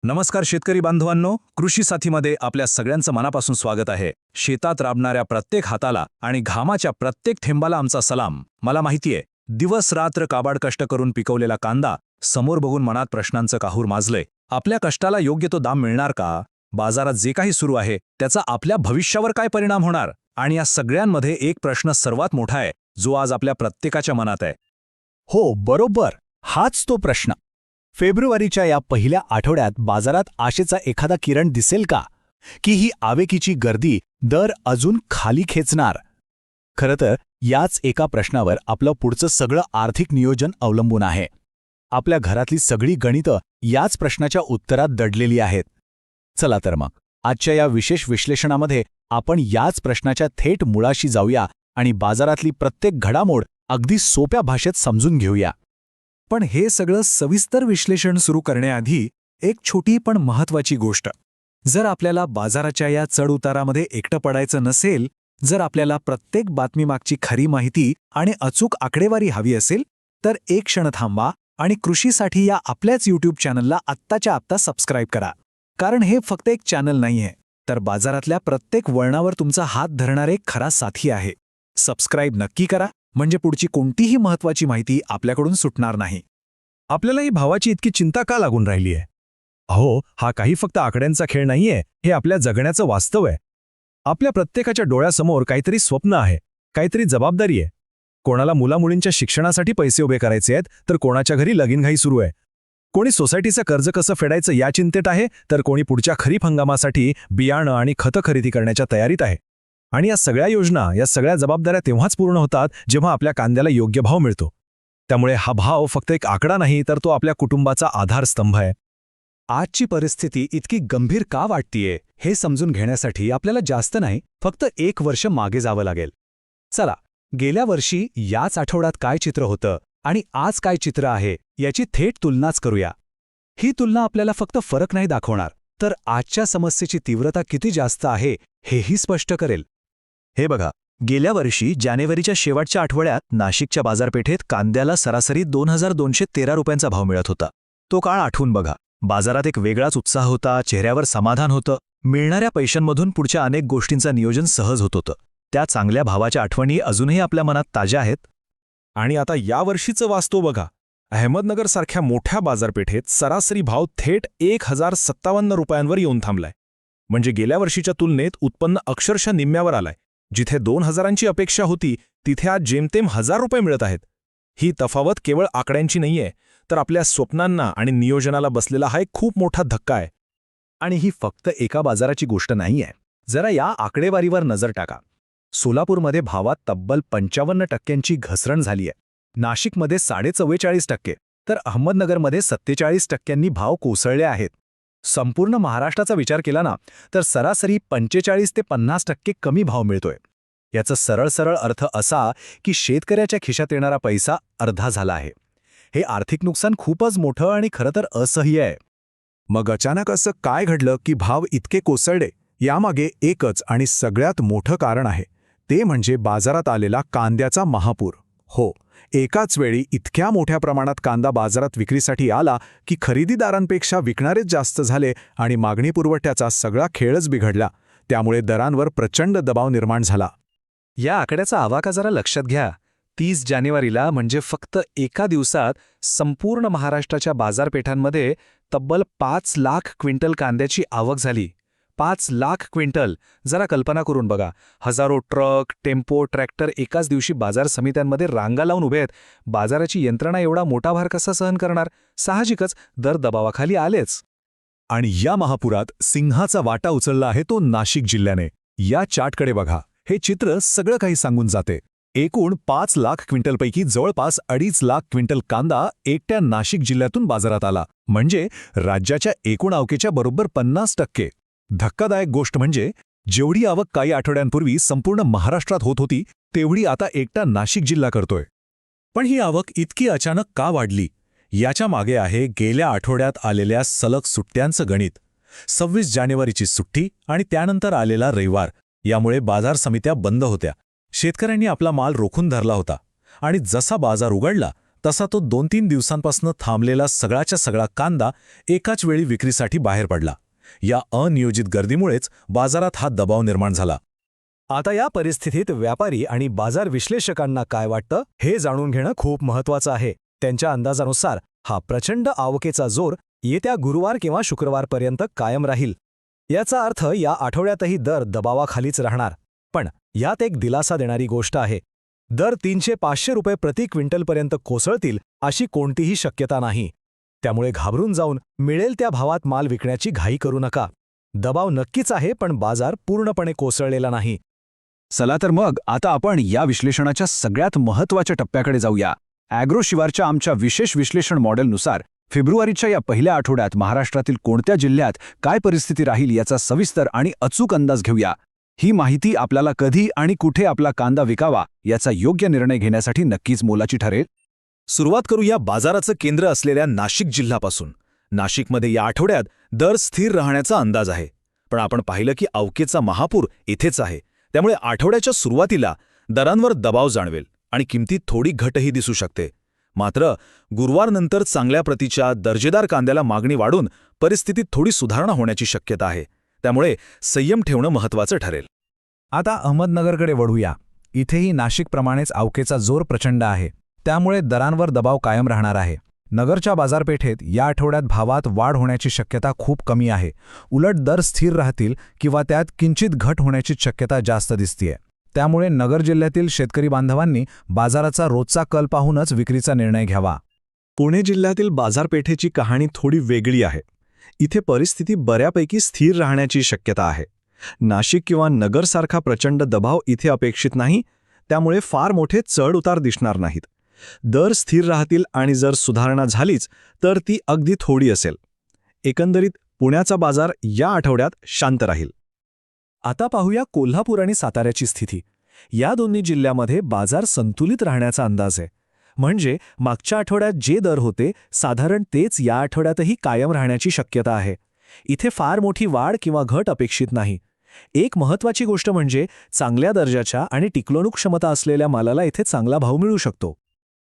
नमस्कार शेतकरी बांधवांनो, कृषी साथीमध्ये आपल्या सगळ्यांचं मनापासून स्वागत आहे. शेतात राबणाऱ्या प्रत्येक हाताला आणि घामाच्या प्रत्येक थेंबाला आमचा सलाम. मला माहितीये, दिवस रात्र काबाड कष्ट करून पिकवलेला कांदा समोर बघून मनात प्रश्नांचं काहूर माजलंय. आपल्या कष्टाला योग्य तो दाम मिळणार का? बाजारात जे काही सुरू आहे त्याचा आपल्या भविष्यावर काय परिणाम होणार? आणि या सगळ्यांमध्ये एक प्रश्न सर्वात मोठा आहे, जो आज आपल्या प्रत्येकाच्या मनात आहे. हो, बरोबर. हाच तो प्रश्न. फेब्रुवारीच्या या पहिल्या आठवड्यात बाजारात आशेचा एखादा किरण दिसेल का? की ही आवेकीची गर्दी दर अजून खाली खेचणार? खरं तर याच एका प्रश्नावर आपलं पुढचं सगळं आर्थिक नियोजन अवलंबून आहे. आपल्या घरातली सगळी गणितं याच प्रश्नाच्या उत्तरात दडलेली आहेत. चला तर मग आजच्या या विशेष विश्लेषणामध्ये आपण याच प्रश्नाच्या थेट मुळाशी जाऊया आणि बाजारातली प्रत्येक घडामोड अगदी सोप्या भाषेत समजून घेऊया. पण हे सगळं सविस्तर विश्लेषण सुरू करण्याआधी एक छोटी पण महत्त्वाची गोष्ट. जर आपल्याला बाजाराच्या या चढउतारामध्ये एकटं पडायचं नसेल, जर आपल्याला प्रत्येक बातमीमागची खरी माहिती आणि अचूक आकडेवारी हवी असेल, तर एक क्षण थांबा आणि कृषीसाठी या आपल्याच यूट्यूब चॅनलला आत्ताच्या आत्ता सबस्क्राईब करा. कारण हे फक्त एक चॅनल नाहीये, तर बाजारातल्या प्रत्येक वळणावर तुमचा हात धरणारे खरा साथी आहे. सबस्क्राईब नक्की करा, म्हणजे पुढची कोणतीही महत्त्वाची माहिती आपल्याकडून सुटणार नाही. आपल्याला ही भावाची इतकी चिंता का लागून राहिली आहे? अहो, हा काही फक्त आकड्यांचा खेळ नाहीये, हे आपल्या जगण्याचं वास्तव आहे. आपल्या प्रत्येकाच्या डोळ्यासमोर काहीतरी स्वप्न आहे, काहीतरी जबाबदारी आहे. कोणाला मुलामुलींच्या शिक्षणासाठी पैसे उभे करायचे आहेत, तर कोणाच्या घरी लगीनघाई सुरू आहे. कोणी सोसायटीचं कर्ज कसं फेडायचं या चिंतेत आहे, तर कोणी पुढच्या खरीप हंगामासाठी बियाणं आणि खतं खरेदी करण्याच्या तयारीत आहे. आणि या सगळ्या योजना, या सगळ्या जबाबदाऱ्या तेव्हाच पूर्ण होतात जेव्हा आपल्या कांद्याला योग्य भाव मिळतो. त्यामुळे हा भाव फक्त एक आकडा नाही, तर तो आपल्या कुटुंबाचा आधारस्तंभ आहे. आजची परिस्थिती इतकी गंभीर का वाटतीये हे समजून घेण्यासाठी आपल्याला जास्त नाही, फक्त 1 वर्ष मागे जावं लागेल. चला, गेल्या वर्षी याच आठवड्यात काय चित्र होतं आणि आज काय चित्र आहे याची थेट तुलनाच करूया. ही तुलना आपल्याला फक्त फरक नाही दाखवणार, तर आजच्या समस्येची तीव्रता किती जास्त आहे हेही स्पष्ट करेल. हे बघा, गेल्या वर्षी जानेवारीच्या शेवटच्या आठवड्यात नाशिकच्या बाजारपेठेत कांद्याला सरासरी 2213 रुपयांचा भाव मिळत होता. तो काळ आठवून बघा. बाजारात एक वेगळाच उत्साह होता, चेहऱ्यावर समाधान होतं. मिळणाऱ्या पैशांमधून पुढच्या अनेक गोष्टींचं नियोजन सहज होत होतं. त्या चांगल्या भावाच्या आठवणी अजूनही आपल्या मनात ताज्या आहेत. आणि आता यावर्षीचं वास्तव बघा. अहमदनगरसारख्या मोठ्या बाजारपेठेत सरासरी भाव थेट 1057 रुपयांवर येऊन थांबलाय. म्हणजे गेल्या वर्षीच्या तुलनेत उत्पन्न अक्षरशः निम्म्यावर आलंय. जिथे 2000ची अपेक्षा होती, तिथे आज जेमतेम 1000 रुपये मिळत आहेत. ही तफावत केवळ आकड्यांची नाहीये, तर आपल्या स्वप्नांना आणि नियोजनाला बसलेला हा एक खूप मोठा धक्का आहे. आणि ही फक्त एका बाजाराची गोष्ट नाहीये. जरा या आकडेवारीवर नजर टाका. सोलापूरमध्ये भावात तब्बल 55% घसरण झालीय. नाशिकमध्ये 44.5%, तर अहमदनगरमध्ये 47% भाव कोसळले आहेत. संपूर्ण महाराष्ट्राचा विचार केला ना, तर सरासरी 45 ते 50% कमी भाव मिळतोय. याचा सरळ अर्थ असा की शेतकऱ्याच्या खिशात येणारा पैसा अर्धा झाला आहे. हे आर्थिक नुकसान खूपच मोठं आणि खरं तर असह्य आहे. मग अचानक असं काय घडलं की भाव इतके कोसळले? यामागे एकच आणि सगळ्यात मोठं कारण आहे, ते म्हणजे बाजारात आलेला कांद्याचा महापूर. हो, एकाच वेळी इतक्या मोठ्या प्रमाणात कांदा बाजारात विक्रीसाठी आला की खरेदीदारांपेक्षा विकणारेच जास्त झाले आणि मागणी पुरवठ्याचा सगळा खेळच बिघडला. त्यामुळे दरांवर प्रचंड दबाव निर्माण झाला. या आकड्याचा आवाका जरा लक्षात घ्या. 30 जानेवारीला म्हणजे फक्त एका दिवसात संपूर्ण महाराष्ट्राच्या बाजारपेठांमध्ये तब्बल 5 लाख क्विंटल कांद्याची आवक झाली. 5 लाख क्विंटल. जरा कल्पना करून बघा. हजारो ट्रक, टेम्पो, ट्रॅक्टर एकाच दिवशी बाजार समित्यांमध्ये रांगा लावून उभे आहेत. बाजाराची यंत्रणा एवढा मोठा भार कसा सहन करणार? साहजिकच दर दबावाखाली आलेच. आणि या महापुरात सिंहाचा वाटा उचलला आहे तो नाशिक जिल्ह्याने. या चार्टकडे बघा. हे चित्र सगळं काही सांगून जाते. एकूण 5 लाख क्विंटलपैकी जवळपास 2.5 लाख क्विंटल कांदा एकट्या नाशिक जिल्ह्यातून बाजारात आला. म्हणजे राज्याच्या एकूण आवकेच्या बरोबर 50%. धक्कादायक गोष्ट म्हणजे जेवढी आवक काही आठवड्यांपूर्वी संपूर्ण महाराष्ट्रात होत होती, तेवढी आता एकटा नाशिक जिल्हा करतोय. पण ही आवक इतकी अचानक का वाढली? याच्या मागे आहे गेल्या आठवड्यात आलेल्या सलग सुट्ट्यांचं गणित. 26 जानेवारीची सुट्टी आणि त्यानंतर आलेला रविवार, यामुळे बाजार समित्या बंद होत्या. शेतकऱ्यांनी आपला माल रोखून धरला होता आणि जसा बाजार उघडला, तसा तो 2-3 दिवसांपासून थांबलेला सगळाच्या सगळा कांदा एकाच वेळी विक्रीसाठी बाहेर पडला. या अनियोजित गर्दीमुळेच बाजारात हा दबाव निर्माण झाला. आता या परिस्थितीत व्यापारी आणि बाजार विश्लेषकांना काय वाटतं हे जाणून घेणं खूप महत्त्वाचं आहे. त्यांच्या अंदाजानुसार हा प्रचंड आवकेचा जोर येत्या गुरुवार किंवा शुक्रवारपर्यंत कायम राहील. याचा अर्थ या आठवड्यातही दर दबावाखालीच राहणार. पण यात एक दिलासा देणारी गोष्ट आहे. दर 300-500 रुपये प्रति क्विंटलपर्यंत कोसळतील अशी कोणतीही शक्यता नाही. त्यामुळे घाबरून जाऊन मिळेल त्या भावात माल विकण्याची घाई करू नका. दबाव नक्कीच आहे, पण बाजार पूर्णपणे कोसळलेला नाही. चला तर मग आता आपण या विश्लेषणाच्या सगळ्यात महत्त्वाच्या टप्प्याकडे जाऊया. ॲग्रो शिवारच्या आमच्या विशेष विश्लेषण मॉडेलनुसार फेब्रुवारीच्या या पहिल्या आठवड्यात महाराष्ट्रातील कोणत्या जिल्ह्यात काय परिस्थिती राहील याचा सविस्तर आणि अचूक अंदाज घेऊया. ही माहिती आपल्याला कधी आणि कुठे आपला कांदा विकावा याचा योग्य निर्णय घेण्यासाठी नक्कीच मोलाची ठरेल. सुरुवात करूया बाजाराचं केंद्र असलेल्या नाशिक जिल्ह्यापासून. नाशिकमध्ये या आठवड्यात दर स्थिर राहण्याचा अंदाज आहे. पण आपण पाहिलं की अवकेचा महापूर इथेच आहे. त्यामुळे आठवड्याच्या सुरुवातीला दरांवर दबाव जाणवेल आणि किमतीत थोडी घटही दिसू शकते. मात्र गुरुवारनंतर चांगल्या प्रतीच्या दर्जेदार कांद्याला मागणी वाढून परिस्थितीत थोडी सुधारणा होण्याची शक्यता आहे. त्यामुळे संयम ठेवणं महत्त्वाचं ठरेल. आता अहमदनगरकडे वळूया. इथेही नाशिकप्रमाणेच अवकेचा जोर प्रचंड आहे. त्यामुळे दरांवर दबाव कायम राहणार आहे. नगरच्या बाजारपेठेत या आठवड्यात भावात वाढ होण्याची शक्यता खूप कमी आहे. उलट दर स्थिर राहतील किंवा त्यात किंचित घट होण्याची शक्यता जास्त दिसतेय. त्यामुळे नगर जिल्ह्यातील शेतकरी बांधवांनी बाजाराचा रोजचा कल पाहूनच विक्रीचा निर्णय घ्यावा. पुणे जिल्ह्यातील बाजारपेठेची कहाणी थोडी वेगळी आहे. इथे परिस्थिती बऱ्यापैकी स्थिर राहण्याची शक्यता आहे. नाशिक किंवा नगरसारखा प्रचंड दबाव इथे अपेक्षित नाही. त्यामुळे फार मोठे चढ उतार दिसणार नाहीत. दर स्थिर राहतील आणि जर सुधारणा झालीच तर ती अगदी थोडी असेल. एकंदरीत पुण्याचा बाजार या आठवड्यात शांत राहील. आता पाहूया कोल्हापूर आणि साताऱ्याची स्थिती. या दोन्ही जिल्ह्यामध्ये बाजार संतुलित राहण्याचा अंदाज आहे. म्हणजे मागच्या आठवड्यात जे दर होते साधारण तेच या आठवड्यातही कायम राहण्याची शक्यता आहे. इथे फार मोठी वाढ किंवा घट अपेक्षित नाही. एक महत्त्वाची गोष्ट म्हणजे चांगल्या दर्जाच्या आणि टिकवणूक क्षमता असलेल्या मालाला इथे चांगला भाव मिळू शकतो.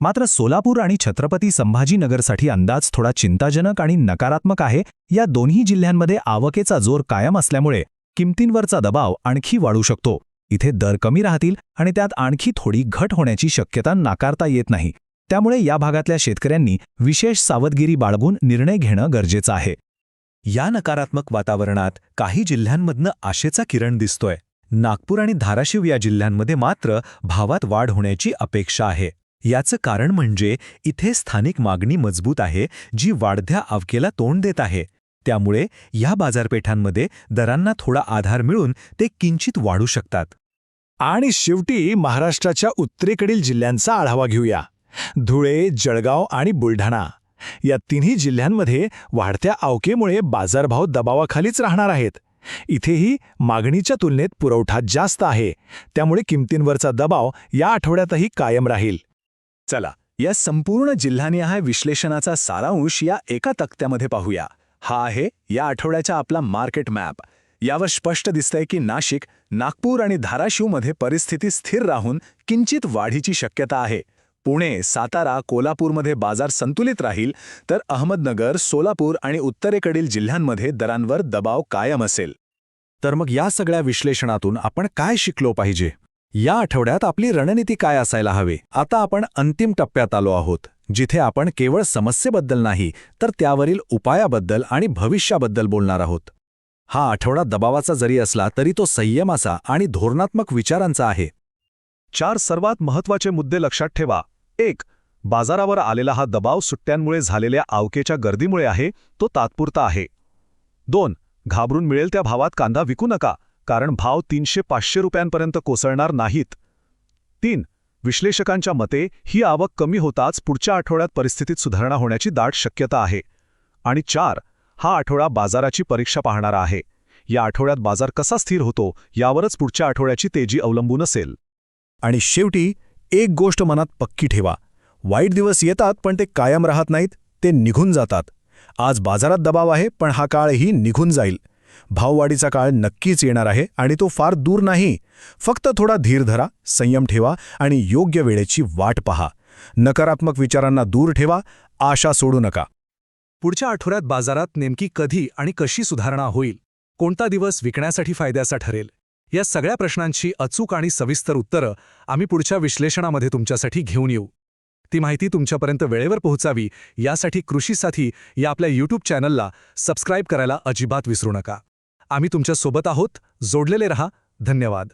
मात्र सोलापूर आणि छत्रपती संभाजीनगरसाठी अंदाज थोडा चिंताजनक आणि नकारात्मक आहे. या दोन्ही जिल्ह्यांमध्ये आवकेचा जोर कायम असल्यामुळे किमतींवरचा दबाव आणखी वाढू शकतो. इथे दर कमी राहतील आणि त्यात आणखी थोडी घट होण्याची शक्यता नाकारता येत नाही. त्यामुळे या भागातल्या शेतकऱ्यांनी विशेष सावधगिरी बाळगून निर्णय घेणं गरजेचं आहे. या नकारात्मक वातावरणात काही जिल्ह्यांमधनं आशेचा किरण दिसतोय. नागपूर आणि धाराशिव या जिल्ह्यांमध्ये मात्र भावात वाढ होण्याची अपेक्षा आहे. याचं कारण म्हणजे इथे स्थानिक मागणी मजबूत आहे, जी वाढत्या आवकेला तोंड देत आहे. त्यामुळे या बाजारपेठांमध्ये दरांना थोडा आधार मिळून ते किंचित वाढू शकतात. आणि शेवटी महाराष्ट्राच्या उत्तरेकडील जिल्ह्यांचा आढावा घेऊया. धुळे, जळगाव आणि बुलढाणा या तिन्ही जिल्ह्यांमध्ये वाढत्या आवकेमुळे बाजारभाव दबावाखालीच राहणार आहेत. इथेही मागणीच्या तुलनेत पुरवठा जास्त आहे. त्यामुळे किमतींवरचा दबाव या आठवड्यातही कायम राहील. चला, या संपूर्ण जिल्हानिहाय विश्लेषणाचा सारांश या एका तक्त्यामध्ये पाहूया. हा आहे या आठवड्याचा आपला मार्केट मॅप. यावर स्पष्ट दिसतंय की नाशिक, नागपूर आणि धाराशिवमध्ये परिस्थिती स्थिर राहून किंचित वाढीची शक्यता आहे. पुणे, सातारा, कोल्हापूरमध्ये बाजार संतुलित राहील, तर अहमदनगर, सोलापूर आणि उत्तरेकडील जिल्ह्यांमध्ये दरांवर दबाव कायम असेल. तर मग या सगळ्या विश्लेषणातून आपण काय शिकलो पाहिजे? या आठवड्यात आपली रणनीती काय असायला हवी? आता आपण अंतिम टप्प्यात आलो आहोत, जिथे आपण केवळ समस्येबद्दल नाही तर त्यावरील उपायाबद्दल आणि भविष्याबद्दल बोलणार आहोत. हा आठवडा दबावाचा जरी असला तरी तो संयमाचा आणि धोरणात्मक विचारांचा आहे. 4 सर्वात महत्त्वाचे मुद्दे लक्षात ठेवा. 1. बाजारावर आलेला हा दबाव सुट्ट्यांमुळे झालेल्या आवकेच्या गर्दीमुळे आहे, तो तात्पुरता आहे. 2. घाबरून मिळेल त्या भावात कांदा विकू नका, कारण भाव 300-500 रुपयांपर्यंत कोसळणार नाहीत. 3. विश्लेषकांच्या मते ही आवक कमी होताच पुढच्या आठवड्यात परिस्थितीत सुधारणा होण्याची दाट शक्यता आहे. आणि 4. हा आठवडा बाजाराची परीक्षा पाहणारा आहे. या आठवड्यात बाजार कसा स्थिर होतो यावरच पुढच्या आठवड्याची तेजी अवलंबून असेल. आणि शेवटी एक गोष्ट मनात पक्की ठेवा. वाईट दिवस येतात पण ते कायम राहत नाहीत, ते निघून जातात. आज बाजारात दबाव आहे, पण हा काळही निघून जाईल. भाववाढीचा काळ नक्कीच येणार आहे आणि तो फार दूर नाही. फक्त थोडा धीर धरा, संयम ठेवा आणि योग्य वेळेची वाट पहा. नकारात्मक विचारांना दूर ठेवा, आशा सोडू नका. पुढच्या आठवड्यात बाजारात नेमकी कधी आणि कशी सुधारणा होईल, कोणता दिवस विकण्यासाठी फायद्याचा ठरेल, या सगळ्या प्रश्नांची अचूक आणि सविस्तर उत्तरं आम्ही पुढच्या विश्लेषणामध्ये तुमच्यासाठी घेऊन येऊ. ती माहिती तुमच्यापर्यंत वेळेवर पोहोचावी यासाठी कृषी साथी या आपल्या यूट्यूब चॅनलला सबस्क्राईब करायला अजिबात विसरू नका. आम्ही तुमच्या सोबत आहोत. जोडलेले रहा. धन्यवाद.